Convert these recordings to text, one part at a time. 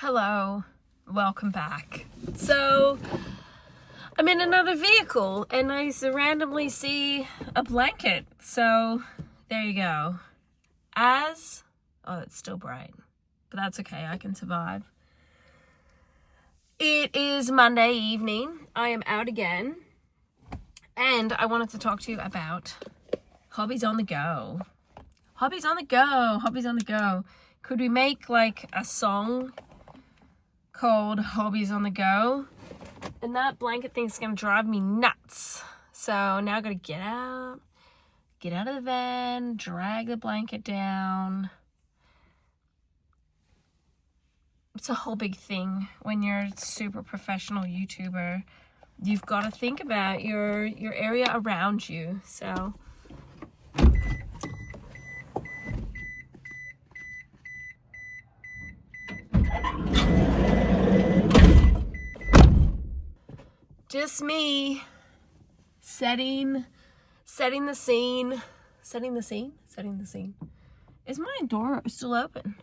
Hello, welcome back. So I'm in another vehicle and I randomly see a blanket. So there you go. Oh, it's still bright, but that's okay. I can survive. It is Monday evening. I am out again and I wanted to talk to you about hobbies on the go. Hobbies on the go. Hobbies on the go. Could we make like a song called Hobbies on the Go? And that blanket thing's gonna drive me nuts. So now I gotta get out of the van, drag the blanket down. It's a whole big thing when you're a super professional YouTuber. You've got to think about your area around you. So just me setting the scene. Setting the scene. Is my door still open?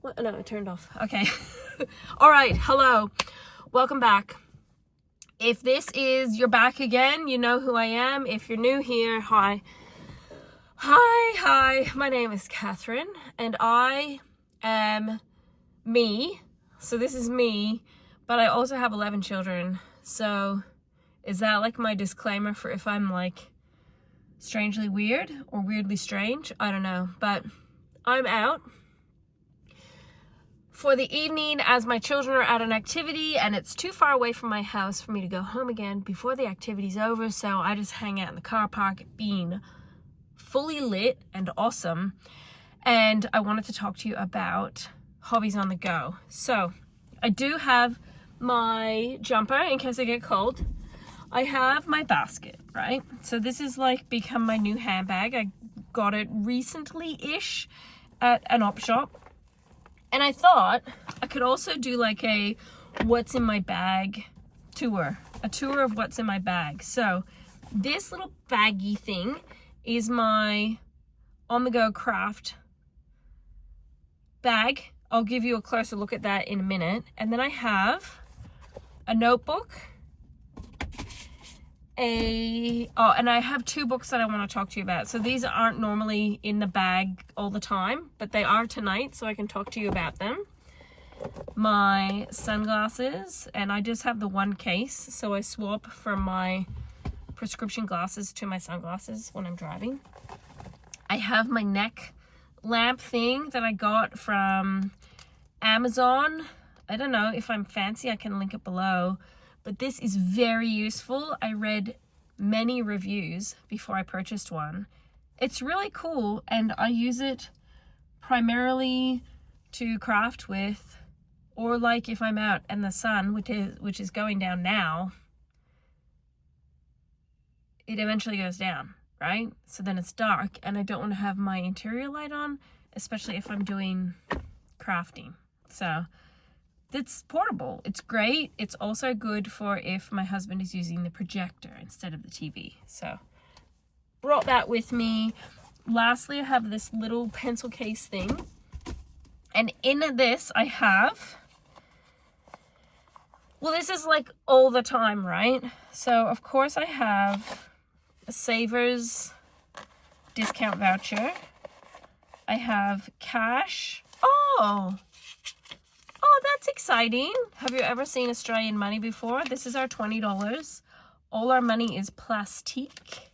What? No, it turned off. Okay. All right. Hello. Welcome back. If this is you're back again, you know who I am. If you're new here, hi. My name is Katherine and I am me. So this is me, but I also have 11 children. So is that like my disclaimer for if I'm like strangely weird or weirdly strange? I don't know, but I'm out for the evening as my children are at an activity and it's too far away from my house for me to go home again before the activity's over. So I just hang out in the car park being fully lit and awesome. And I wanted to talk to you about hobbies on the go. So I do have my jumper in case I get cold. I have my basket, right? So this is like become my new handbag. I got it recently-ish at an op shop. And I thought I could also do like a what's in my bag tour. A tour of what's in my bag. So this little baggy thing is my on-the-go craft bag. I'll give you a closer look at that in a minute. And then I have a notebook, and I have two books that I want to talk to you about. So these aren't normally in the bag all the time, but they are tonight, so I can talk to you about them. My sunglasses, and I just have the one case, so I swap from my prescription glasses to my sunglasses when I'm driving. I have my neck lamp thing that I got from Amazon. I don't know if I'm fancy, I can link it below, but this is very useful. I read many reviews before I purchased one. It's really cool and I use it primarily to craft with, or like if I'm out and the sun, which is going down now, it eventually goes down, right? So then it's dark and I don't want to have my interior light on, especially if I'm doing crafting. So it's portable. It's great. It's also good for if my husband is using the projector instead of the TV. So brought that with me. Lastly, I have this little pencil case thing. And in this I have, well, this is like all the time, right? So of course I have a Savers discount voucher. I have cash. Oh, that's exciting. Have you ever seen Australian money before? This is our $20. All our money is plastique.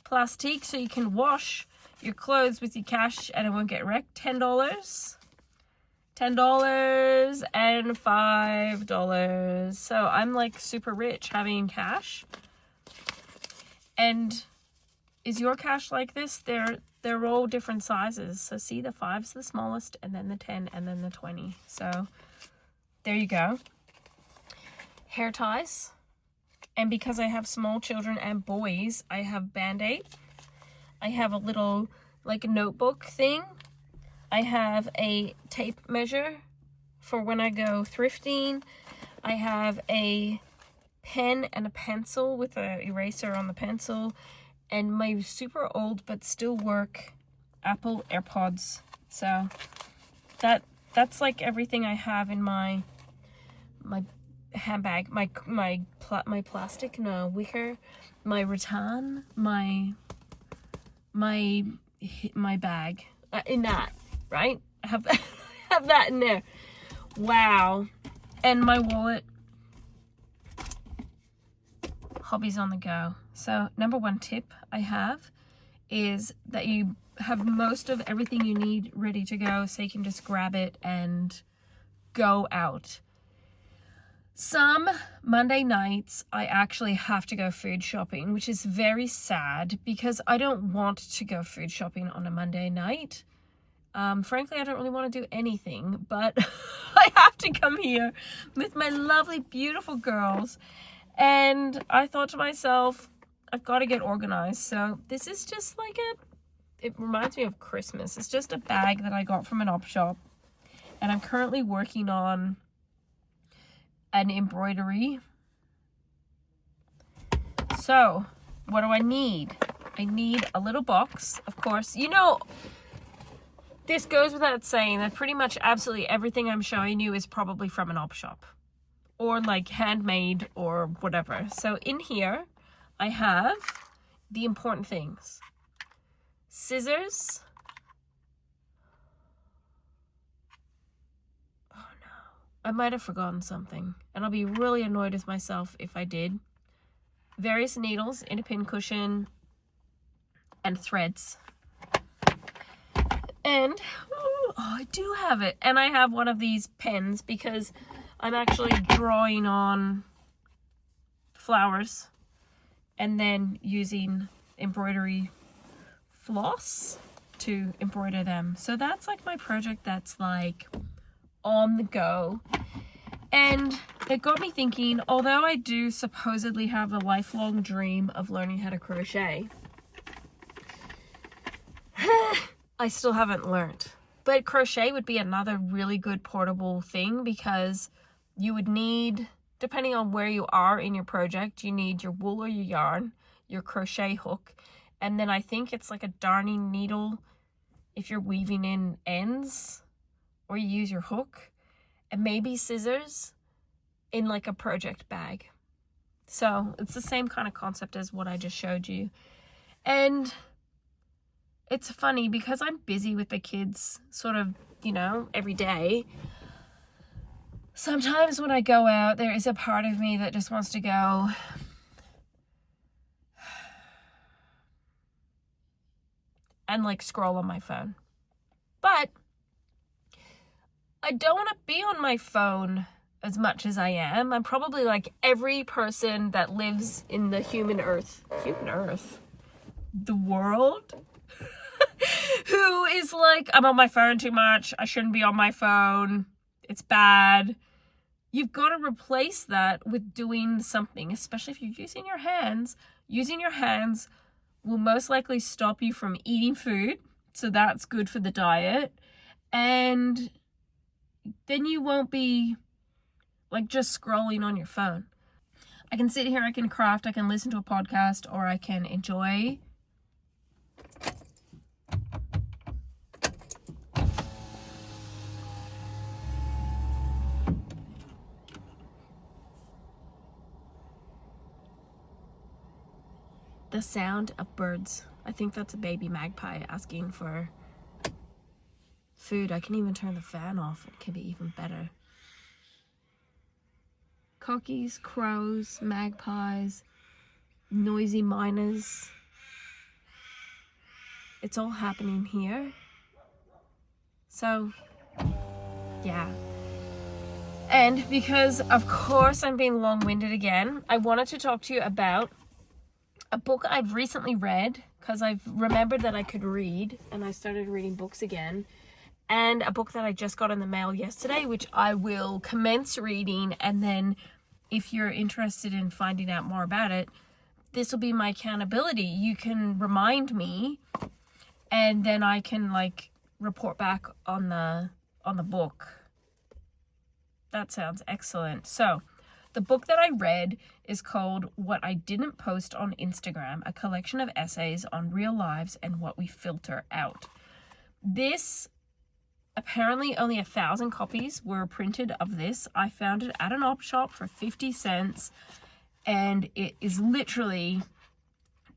Plastique, so you can wash your clothes with your cash and it won't get wrecked. $10. $10 and $5. So I'm like super rich having cash. And is your cash like this? They're all different sizes. So see, the 5's the smallest, and then the 10, and then the 20. So there you go. Hair ties. And because I have small children and boys, I have Band-Aid. I have a little like notebook thing. I have a tape measure for when I go thrifting. I have a pen and a pencil with an eraser on the pencil. And my super old but still work Apple AirPods. So that's like everything I have in my handbag, my plastic, no, wicker, my rattan, my bag, in that, right? I have have that in there. Wow. And my wallet. Hobbies on the go. So number one tip I have is that you have most of everything you need ready to go, so you can just grab it and go out. Some Monday nights I actually have to go food shopping, which is very sad because I don't want to go food shopping on a Monday night. Frankly, I don't really want to do anything, but I have to come here with my lovely, beautiful girls. And I thought to myself, I've got to get organized. So this is just like it reminds me of Christmas. It's just a bag that I got from an op shop. And I'm currently working on an embroidery. So what do I need? I need a little box, of course. You know, this goes without saying that pretty much absolutely everything I'm showing you is probably from an op shop or like handmade or whatever. So in here I have the important things: scissors. Oh no, I might have forgotten something and I'll be really annoyed with myself if I did. Various needles in a pincushion and threads. And oh, I do have it. And I have one of these pens because I'm actually drawing on flowers and then using embroidery floss to embroider them. So that's like my project that's like on the go. And it got me thinking, although I do supposedly have a lifelong dream of learning how to crochet, I still haven't learned. But crochet would be another really good portable thing because you would need, depending on where you are in your project, you need your wool or your yarn, your crochet hook, and then I think it's like a darning needle if you're weaving in ends, or you use your hook, and maybe scissors in like a project bag. So it's the same kind of concept as what I just showed you. And it's funny because I'm busy with the kids sort of, you know, every day. Sometimes when I go out, there is a part of me that just wants to go and like scroll on my phone. But I don't want to be on my phone as much as I am. I'm probably like every person that lives in the the world, who is like, I'm on my phone too much. I shouldn't be on my phone. It's bad. You've got to replace that with doing something, especially if you're using your hands. Using your hands will most likely stop you from eating food. So that's good for the diet. And then you won't be like just scrolling on your phone. I can sit here, I can craft, I can listen to a podcast, or I can enjoy the sound of birds. I think that's a baby magpie asking for food. I can even turn the fan off. It can be even better. Cockies, crows, magpies, noisy miners. It's all happening here. So, yeah. And because, of course, I'm being long-winded again, I wanted to talk to you about a book I've recently read, because I've remembered that I could read, and I started reading books again, and a book that I just got in the mail yesterday, which I will commence reading, and then if you're interested in finding out more about it, this will be my accountability. You can remind me, and then I can like report back on the book. That sounds excellent. So the book that I read is called What I Didn't Post on Instagram, a collection of essays on real lives and what we filter out. This apparently only 1,000 copies were printed of this. I found it at an op shop for 50 cents, and it is literally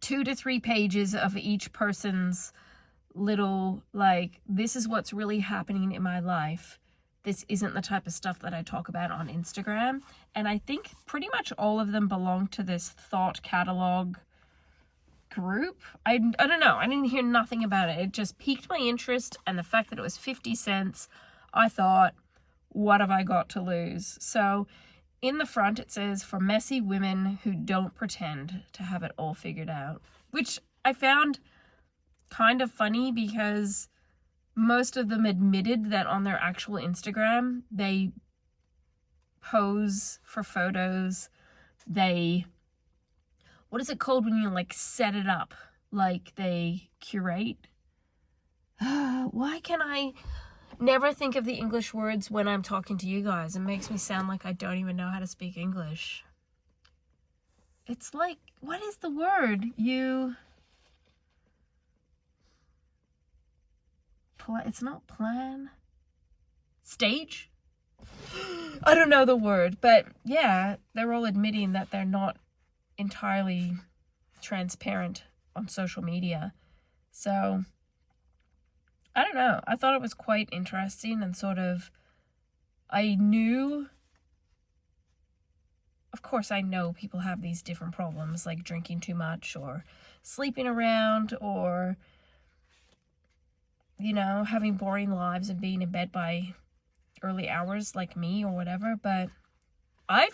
2 to 3 pages of each person's little, like, this is what's really happening in my life. This isn't the type of stuff that I talk about on Instagram. And I think pretty much all of them belong to this thought catalog group. I don't know. I didn't hear nothing about it. It just piqued my interest, and the fact that it was 50 cents, I thought, what have I got to lose? So in the front it says, for messy women who don't pretend to have it all figured out, which I found kind of funny because most of them admitted that on their actual Instagram, they pose for photos. They, what is it called when you like set it up? Like they curate? Why can I never think of the English words when I'm talking to you guys? It makes me sound like I don't even know how to speak English. It's like, what is the word? It's not plan. Stage? I don't know the word, but yeah, they're all admitting that they're not entirely transparent on social media. So, I don't know. I thought it was quite interesting, and sort of, I knew, of course I know people have these different problems, like drinking too much, or sleeping around, or, you know, having boring lives and being in bed by early hours like me or whatever. But I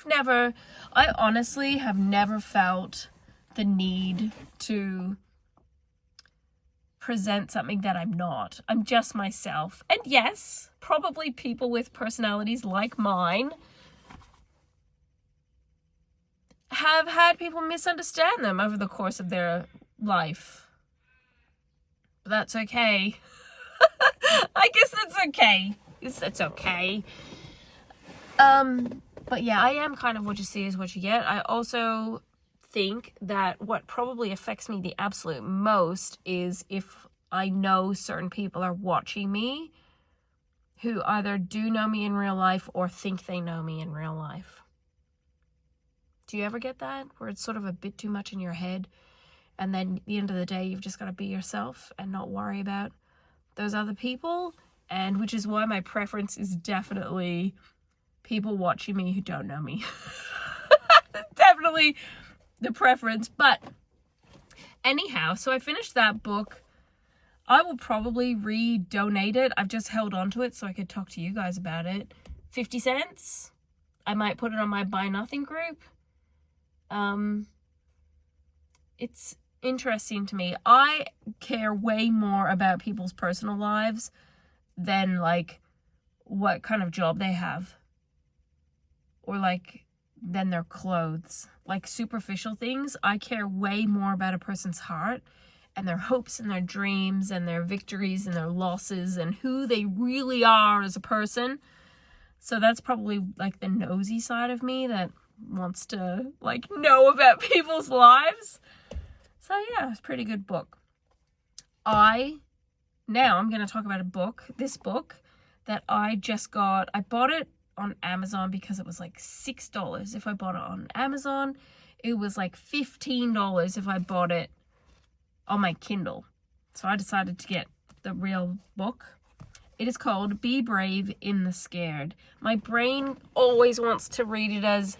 honestly have never felt the need to present something that I'm not. I'm just myself. And yes, probably people with personalities like mine have had people misunderstand them over the course of their life. But that's okay. I guess it's okay. It's okay. But yeah, I am kind of what you see is what you get. I also think that what probably affects me the absolute most is if I know certain people are watching me who either do know me in real life or think they know me in real life. Do you ever get that? Where it's sort of a bit too much in your head, and then at the end of the day, you've just got to be yourself and not worry about those other people. And which is why my preference is definitely people watching me who don't know me. Definitely the preference. But anyhow, so I finished that book. I will probably re-donate it. I've just held on to it so I could talk to you guys about it. 50 cents. I might put it on my Buy Nothing group. It's interesting to me. I care way more about people's personal lives than like what kind of job they have, or like than their clothes. Like superficial things, I care way more about a person's heart and their hopes and their dreams and their victories and their losses and who they really are as a person. So that's probably like the nosy side of me that wants to like know about people's lives. So yeah, it's a pretty good book. Now I'm going to talk about this book that I just got. I bought it on Amazon because it was like $6 if I bought it on Amazon. It was like $15 if I bought it on my Kindle. So I decided to get the real book. It is called Be Brave in the Scared. My brain always wants to read it as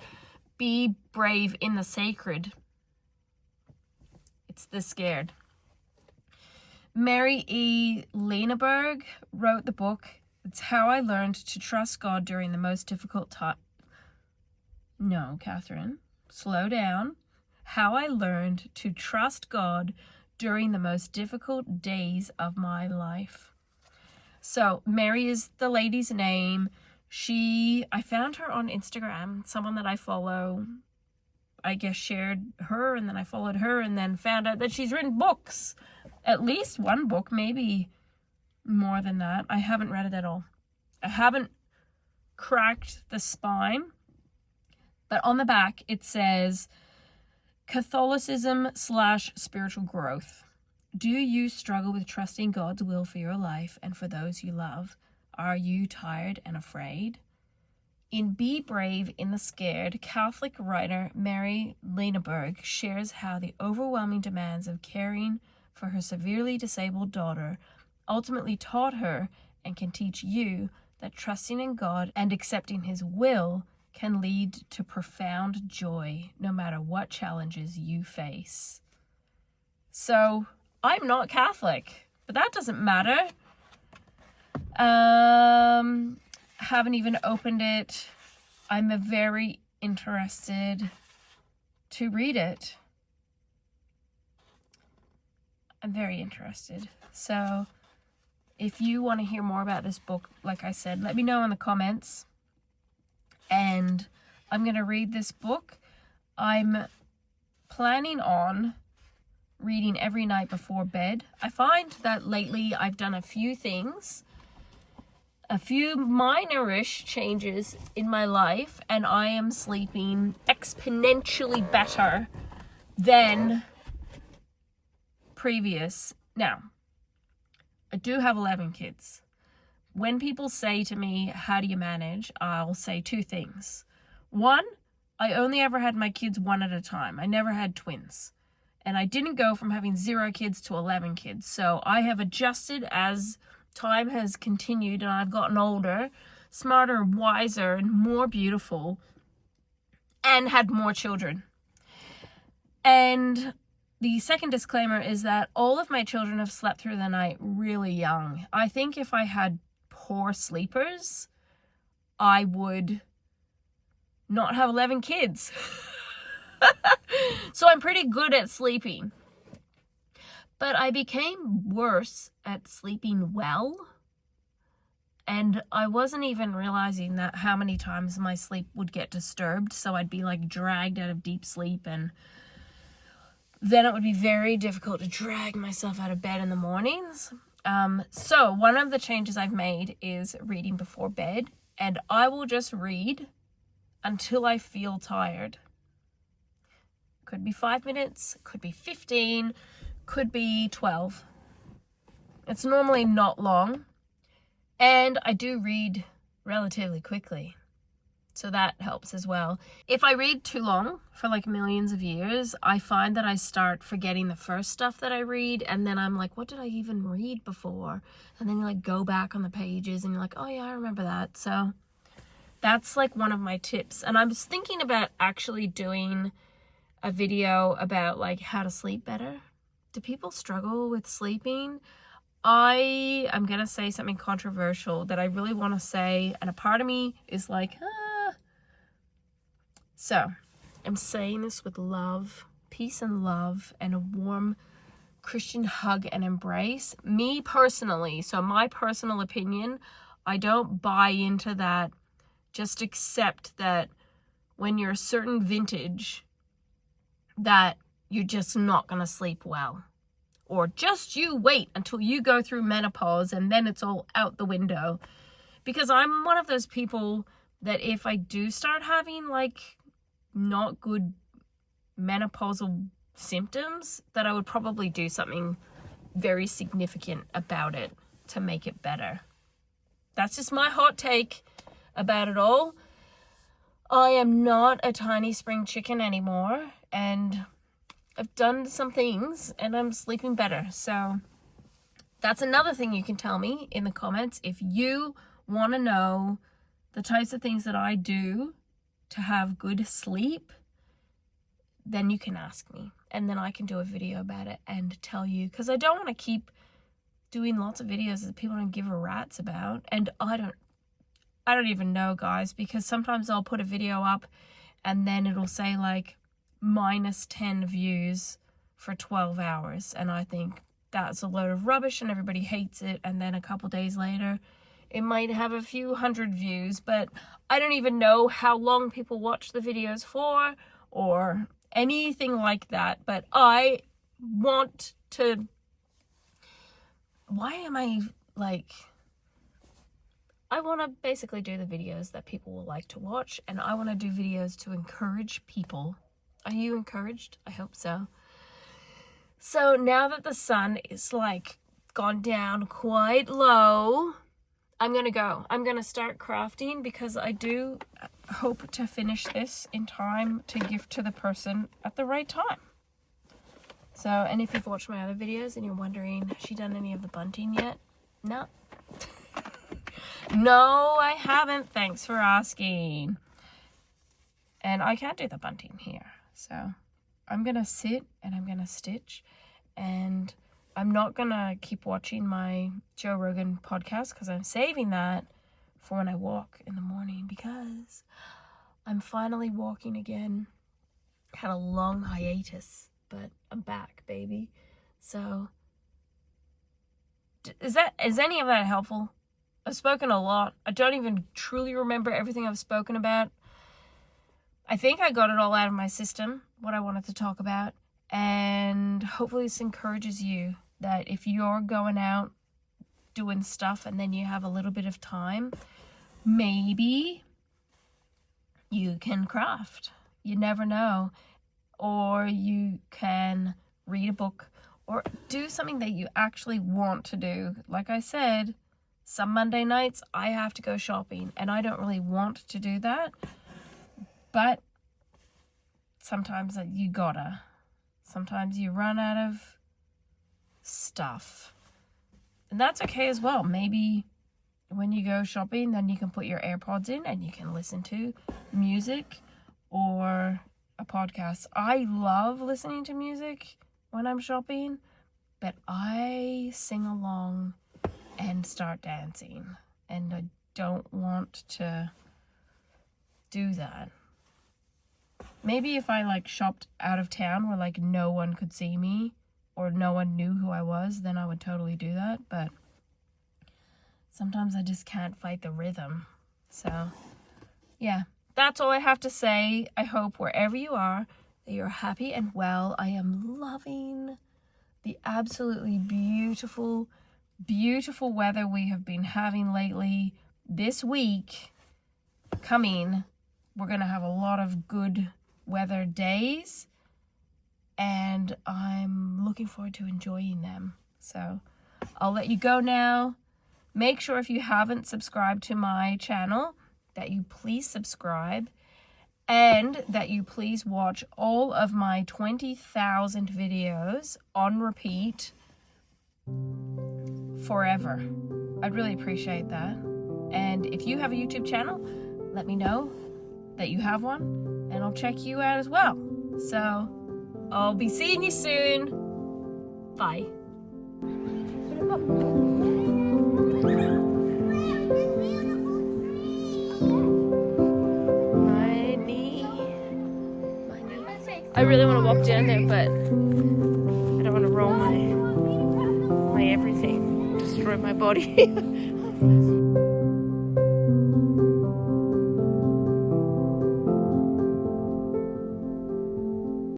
Be Brave in the Sacred. It's the Scared. Mary E. Lenaberg wrote the book. It's how I learned to trust God during the most difficult time. No, Catherine, slow down. How I learned to trust God during the most difficult days of my life. So Mary is the lady's name. I found her on Instagram. Someone that I follow, I guess, shared her, and then I followed her, and then found out that she's written books. At least one book, maybe more than that. I haven't read it at all. I haven't cracked the spine. But on the back, it says, Catholicism/spiritual growth. Do you struggle with trusting God's will for your life and for those you love? Are you tired and afraid? In Be Brave in the Scared, Catholic writer Mary Leineberg shares how the overwhelming demands of caring for her severely disabled daughter ultimately taught her and can teach you that trusting in God and accepting His will can lead to profound joy no matter what challenges you face. So, I'm not Catholic, but that doesn't matter. Haven't even opened it. I'm very interested to read it. I'm very interested. So, if you want to hear more about this book, like I said, let me know in the comments. And I'm going to read this book. I'm planning on reading every night before bed. I find that lately I've done a few things, a few minor-ish changes in my life, and I am sleeping exponentially better than previous. Now, I do have 11 kids. When people say to me, how do you manage? I'll say two things. One, I only ever had my kids one at a time. I never had twins. And I didn't go from having 0 kids to 11 kids. So I have adjusted as time has continued and I've gotten older, smarter, wiser, and more beautiful, and had more children. And the second disclaimer is that all of my children have slept through the night really young. I think if I had poor sleepers, I would not have 11 kids. So I'm pretty good at sleeping. But I became worse at sleeping well. And I wasn't even realizing that how many times my sleep would get disturbed. So I'd be like dragged out of deep sleep, and then it would be very difficult to drag myself out of bed in the mornings. So one of the changes I've made is reading before bed, and I will just read until I feel tired. Could be 5 minutes, could be 15, could be 12. It's normally not long, and I do read relatively quickly, so that helps as well. If I read too long for like millions of years, I find that I start forgetting the first stuff that I read, and then I'm like, what did I even read before? And then you like go back on the pages and you're like, oh yeah, I remember that. So that's like one of my tips. And I was thinking about actually doing a video about like how to sleep better. Do people struggle with sleeping? I'm gonna say something controversial that I really want to say, and a part of me is like, So, I'm saying this with love, peace and love, and a warm Christian hug and embrace. Me personally, so my personal opinion, I don't buy into that. Just accept that when you're a certain vintage, that you're just not going to sleep well. Or just you wait until you go through menopause and then it's all out the window. Because I'm one of those people that if I do start having like not good menopausal symptoms, that I would probably do something very significant about it to make it better. That's just my hot take about it all. I am not a tiny spring chicken anymore, and I've done some things and I'm sleeping better. So that's another thing you can tell me in the comments. If you want to know the types of things that I do to have good sleep, then you can ask me, and then I can do a video about it and tell you, because I don't want to keep doing lots of videos that people don't give a rat's about. And I don't even know, guys, because sometimes I'll put a video up and then it'll say like -10 views for 12 hours, and I think that's a load of rubbish and everybody hates it. And then a couple days later it might have a few hundred views, but I don't even know how long people watch the videos for or anything like that. But I want to, I want to basically do the videos that people will like to watch, and I want to do videos to encourage people. Are you encouraged? I hope so. So now that the sun is like gone down quite low, I'm gonna go. I'm gonna start crafting because I do hope to finish this in time to gift to the person at the right time. So, and if you've watched my other videos and you're wondering, has she done any of the bunting yet? No. No, I haven't. Thanks for asking. And I can't do the bunting here. So I'm gonna sit and I'm gonna stitch, and I'm not gonna keep watching my Joe Rogan podcast because I'm saving that for when I walk in the morning, because I'm finally walking again. Had a long hiatus, but I'm back, baby. So is any of that helpful? I've spoken a lot. I don't even truly remember everything I've spoken about. I think I got it all out of my system, what I wanted to talk about. And hopefully this encourages you that if you're going out doing stuff and then you have a little bit of time, maybe you can craft. You never know. Or you can read a book or do something that you actually want to do. Like I said, some Monday nights I have to go shopping and I don't really want to do that. But sometimes you gotta. Sometimes you run out of stuff. And that's okay as well. Maybe when you go shopping, then you can put your AirPods in and you can listen to music or a podcast. I love listening to music when I'm shopping, but I sing along and start dancing. And I don't want to do that. Maybe if I like shopped out of town where like no one could see me or no one knew who I was, then I would totally do that. But sometimes I just can't fight the rhythm. So yeah, that's all I have to say. I hope wherever you are that you're happy and well. I am loving the absolutely beautiful, beautiful weather we have been having lately. This week coming, we're going to have a lot of good weather days, and I'm looking forward to enjoying them. So I'll let you go now. Make sure if you haven't subscribed to my channel that you please subscribe, and that you please watch all of my 20,000 videos on repeat forever. I'd really appreciate that. And if you have a YouTube channel, let me know that you have one, and I'll check you out as well. So I'll be seeing you soon. Bye. My knee. I really want to walk down there, but I don't want to roll my everything, destroy my body.